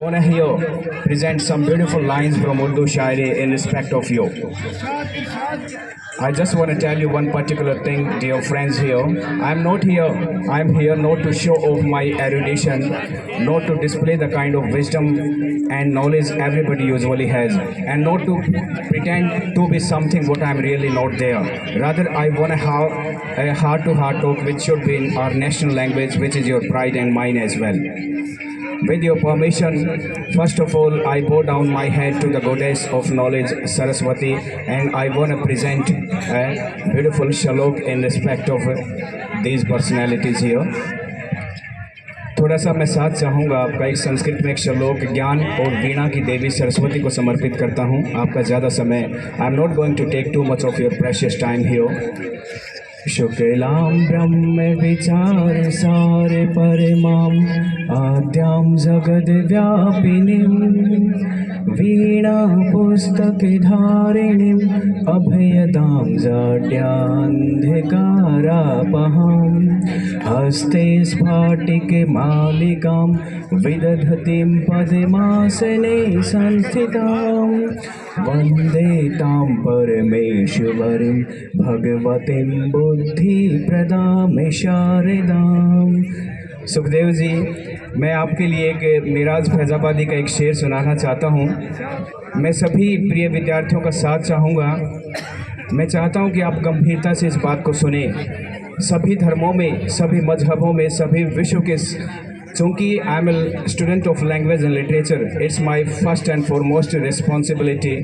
I want to here present some beautiful lines from Urdu Shairi in respect of you. I just want to tell you one particular thing, dear friends here. I'm here not to show off my erudition, not to display the kind of wisdom and knowledge everybody usually has, and not to pretend to be something what I'm really not there. Rather, I want to have a heart-to-heart talk which should be in our national language, which is your pride and mine as well. With your permission, first of all, I bow down my head to the goddess of knowledge, Saraswati, and I want to present a beautiful shalok in respect of these personalities here. थोड़ा सा मैं साथ चाहूँगा आपका एक संस्कृत में एक श्लोक ज्ञान और वीणा की देवी सरस्वती को समर्पित करता हूँ आपका ज़्यादा समय I am not going to take too much of your precious time here शुक्लां ब्रह्म विचार सार परमां आद्यां जगद्व्यापिनीं वीणा पुस्तकधारिणीं अभयदां जाड्यान्धकारापहां हस्ते स्फाटिकमालिकां विदधतीं पद्मासने संस्थितां वन्दे तां परमेश्वरीं भगवतीं बुद्धिप्रदां शारदां। सुखदेव जी, मैं आपके लिए एक मिराज फैज़ाबादी का एक शेर सुनाना चाहता हूँ। मैं सभी प्रिय विद्यार्थियों का साथ चाहूँगा। मैं चाहता हूँ कि आप गंभीरता से इस बात को सुने। सभी धर्मों में, सभी मजहबों में, सभी विश्व के, चूँकि I am a student of language and literature, it's my first and foremost responsibility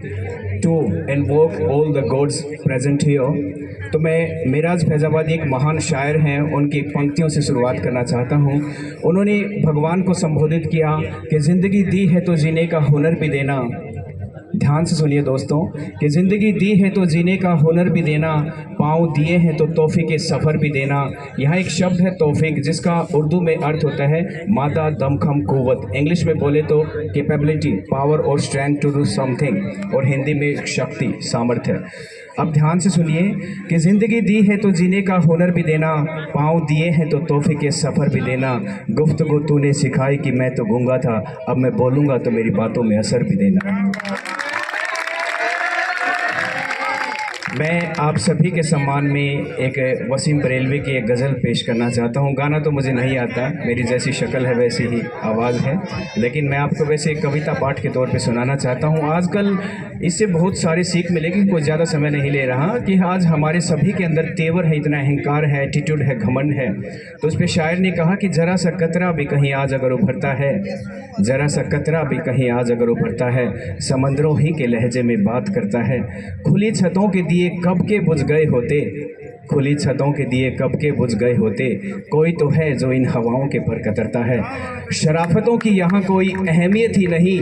to invoke all the gods present here. तो मैं मिराज फैज़ाबादी एक महान शायर हैं, उनकी पंक्तियों से शुरुआत करना चाहता हूँ। उन्होंने भगवान को संबोधित किया कि ज़िंदगी दी है तो जीने का हुनर भी देना। ध्यान से सुनिए दोस्तों, कि ज़िंदगी दी है तो जीने का हुनर भी देना, पाँव दिए हैं तो तौफीक के सफ़र भी देना। यहाँ एक शब्द है तौफीक, जिसका उर्दू में अर्थ होता है मादा दमखम कुव्वत, इंग्लिश में बोले तो कैपेबिलिटी, पावर और स्ट्रेंथ टू डू समथिंग, और हिंदी में शक्ति, सामर्थ्य। अब ध्यान से सुनिए कि ज़िंदगी दी है तो जीने का हुनर भी देना, पाँव दिए हैं तो तौफीक के सफ़र भी देना। गुफ्तगू तूने सिखाई कि मैं तो गूंगा था, अब मैं बोलूँगा तो मेरी बातों में असर भी देना। मैं आप सभी के सम्मान में एक वसीम बरेलवी की एक गज़ल पेश करना चाहता हूँ। गाना तो मुझे नहीं आता, मेरी जैसी शक्ल है वैसी ही आवाज़ है, लेकिन मैं आपको वैसे एक कविता पाठ के तौर पे सुनाना चाहता हूँ। आजकल इससे बहुत सारी सीख मिलेगी, कोई ज़्यादा समय नहीं ले रहा, कि आज हमारे सभी के अंदर तेवर है, इतना अहंकार है, एटीट्यूड है, घमंड है। तो उस पर शायर ने कहा कि ज़रा सा कतरा भी कहीं आज अगर उभरता है, ज़रा सा कतरा भी कहीं आज अगर उभरता है, समंदरों ही के लहजे में बात करता है। खुली छतों के दिए कब के बुझ गए होते, खुली छतों के दिए कब के बुझ गए होते, कोई तो है जो इन हवाओं के पर कतरता है। शराफतों की यहाँ कोई अहमियत ही नहीं,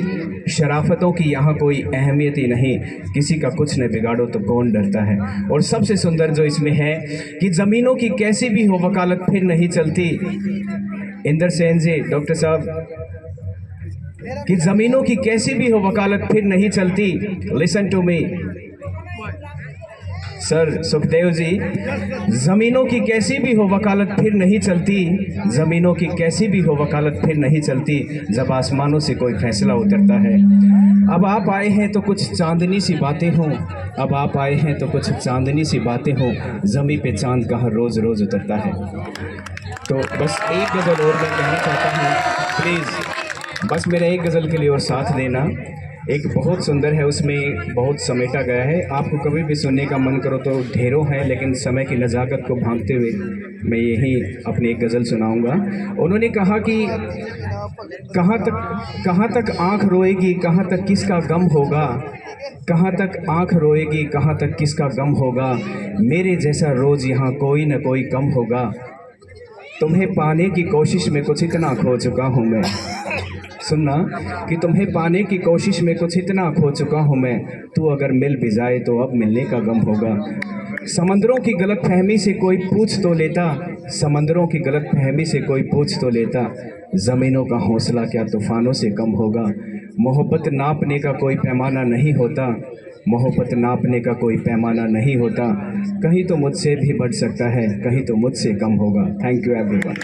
शराफतों की यहाँ कोई अहमियत ही नहीं, किसी का कुछ न बिगाड़ो तो कौन डरता है। और सबसे सुंदर जो इसमें है कि ज़मीनों की कैसी भी हो वकालत फिर नहीं चलती। इंदर सेन जी, डॉक्टर साहब, कि ज़मीनों की कैसी भी हो वकालत फिर नहीं चलती। Listen to me sir Sukhdev ji, ज़मीनों की कैसी भी हो वकालत फिर नहीं चलती, ज़मीनों की कैसी भी हो वकालत फिर नहीं चलती, जब आसमानों से कोई फैसला उतरता है। अब आप आए हैं तो कुछ चांदनी सी बातें हों, अब आप आए हैं तो कुछ चांदनी सी बातें हों, ज़मीं पे चांद कहाँ रोज़ रोज़ उतरता है। तो बस एक गज़ल और मैं कहना चाहता हूँ, प्लीज़ बस मेरा एक गज़ल के लिए और साथ देना। एक बहुत सुंदर है, उसमें बहुत समेटा गया है, आपको कभी भी सुनने का मन करो तो ढेरों हैं, लेकिन समय की नज़ाकत को भांपते हुए मैं यही अपनी एक गज़ल सुनाऊंगा। उन्होंने कहा कि कहाँ तक आँख रोएगी, कहाँ तक किसका गम होगा, कहाँ तक आँख रोएगी, कहाँ तक किसका गम होगा, मेरे जैसा रोज़ यहाँ कोई न कोई कम होगा, तुम्हें पाने की कोशिश में कुछ इतना खो चुका हूँ मैं। सुनना कि तुम्हें पाने की कोशिश में कुछ इतना खो चुका हूँ मैं, तू अगर मिल भी जाए तो अब मिलने का गम होगा। समंदरों की गलत फहमी से कोई पूछ तो लेता, समंदरों की गलत फहमी से कोई पूछ तो लेता, ज़मीनों का हौसला क्या तूफ़ानों से कम होगा। मोहब्बत नापने का कोई पैमाना नहीं होता, मोहब्बत नापने का कोई पैमाना नहीं होता, कहीं तो मुझसे भी बढ़ सकता है, कहीं तो मुझसे कम होगा। Thank you everyone.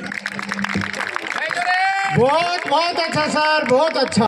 बहुत बहुत अच्छा सर, बहुत अच्छा।